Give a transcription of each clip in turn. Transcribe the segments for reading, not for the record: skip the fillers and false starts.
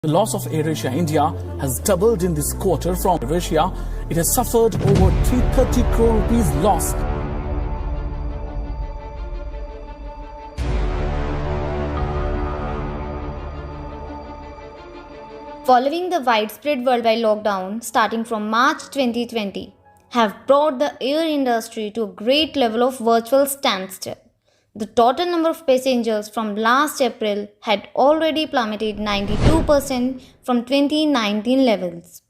The loss of AirAsia India has doubled in this quarter. From AirAsia, it has suffered over 330 crore rupees loss. Following the widespread worldwide lockdown starting from March 2020, have brought the air industry to a great level of virtual standstill. The total number of passengers from last April had already plummeted 92% from 2019 levels.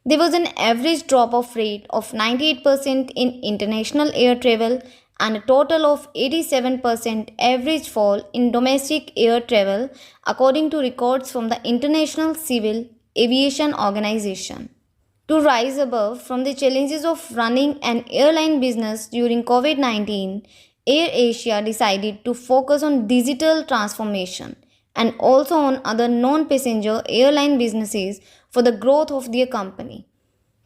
There was an average drop of rate of 98% in international air travel and a total of 87% average fall in domestic air travel according to records from the International Civil Aviation Organization. To rise above from the challenges of running an airline business during COVID-19, AirAsia decided to focus on digital transformation and also on other non-passenger airline businesses for the growth of their company.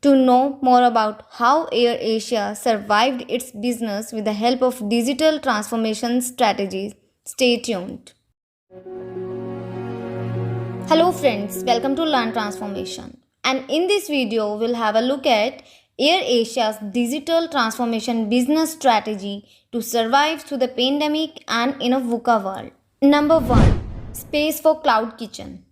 To know more about how AirAsia survived its business with the help of digital transformation strategies, stay tuned. Hello friends, welcome to Learn Transformation. And in this video, we'll have a look at AirAsia's digital transformation business strategy to survive through the pandemic and in a VUCA world. Number 1. Space for Cloud Kitchen.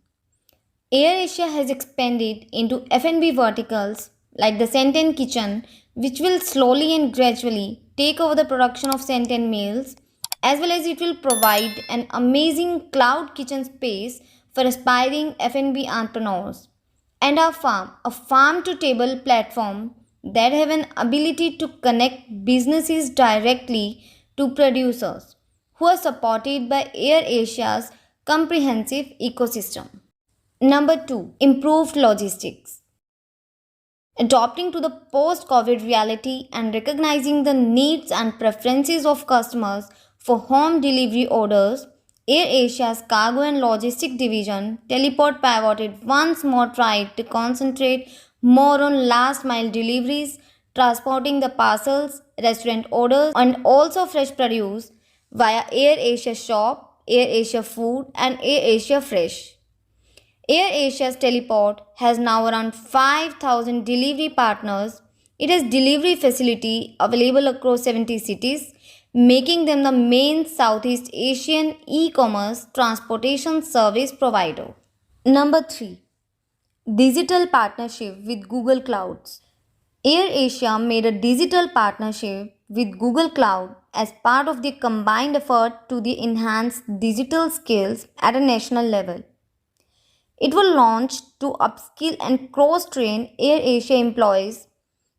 AirAsia has expanded into F&B verticals like the Senten Kitchen, which will slowly and gradually take over the production of Senten meals, as well as it will provide an amazing cloud kitchen space for aspiring F&B entrepreneurs. And our farm, a farm-to-table platform that have an ability to connect businesses directly to producers who are supported by AirAsia's comprehensive ecosystem. Number 2. Improved logistics. Adapting to the post-COVID reality and recognizing the needs and preferences of customers for home delivery orders, AirAsia's Cargo and Logistics division, Teleport, pivoted once more, tried to concentrate more on last-mile deliveries, transporting the parcels, restaurant orders, and also fresh produce via AirAsia Shop, AirAsia Food, and AirAsia Fresh. AirAsia's Teleport has now around 5,000 delivery partners. It has delivery facility available across 70 cities, making them the main Southeast Asian e-commerce transportation service provider. Number 3. Digital partnership with Google Clouds. AirAsia made a digital partnership with Google Cloud as part of the combined effort to enhance digital skills at a national level. It will launch to upskill and cross-train AirAsia employees.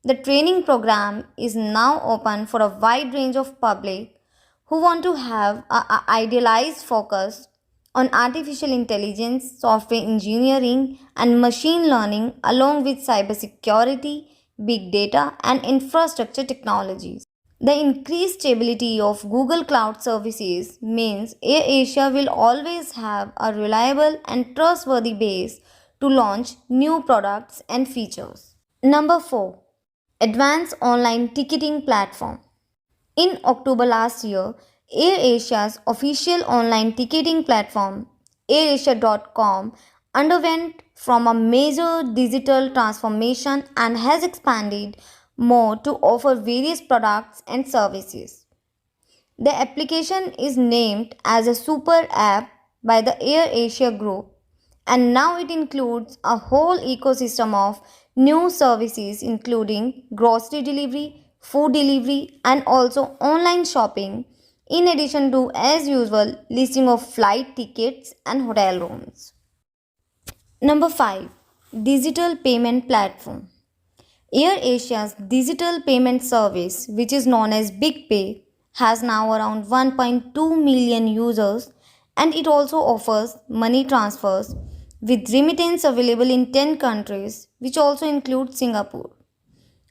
The training program is now open for a wide range of public who want to have an idealized focus on artificial intelligence, software engineering, and machine learning, along with cybersecurity, big data, and infrastructure technologies. The increased stability of Google Cloud services means AirAsia will always have a reliable and trustworthy base to launch new products and features. Number 4. Advanced Online Ticketing Platform. In October last year, AirAsia's official online ticketing platform, AirAsia.com, underwent from a major digital transformation and has expanded more to offer various products and services. The application is named as a super app by the AirAsia Group, and now it includes a whole ecosystem of new services including grocery delivery, food delivery, and also online shopping, in addition to, as usual, listing of flight tickets and hotel rooms. Number 5. Digital Payment Platform. AirAsia's digital payment service, which is known as BigPay, has now around 1.2 million users, and it also offers money transfers with remittance available in 10 countries, which also includes Singapore.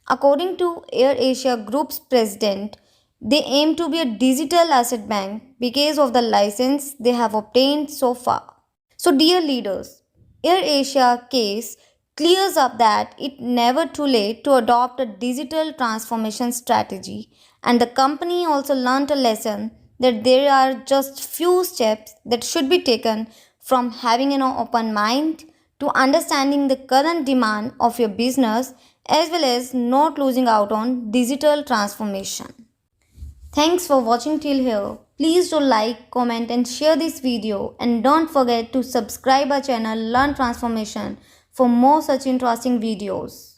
According to AirAsia Group's president, they aim to be a digital asset bank because of the license they have obtained so far. So, dear leaders, AirAsia case clears up that it's never too late to adopt a digital transformation strategy, and the company also learned a lesson that there are just few steps that should be taken from having an open mind to understanding the current demand of your business as well as not losing out on digital transformation. Thanks for watching till here. Please do like, comment and share this video, and don't forget to subscribe our channel Learn Transformation for more such interesting videos.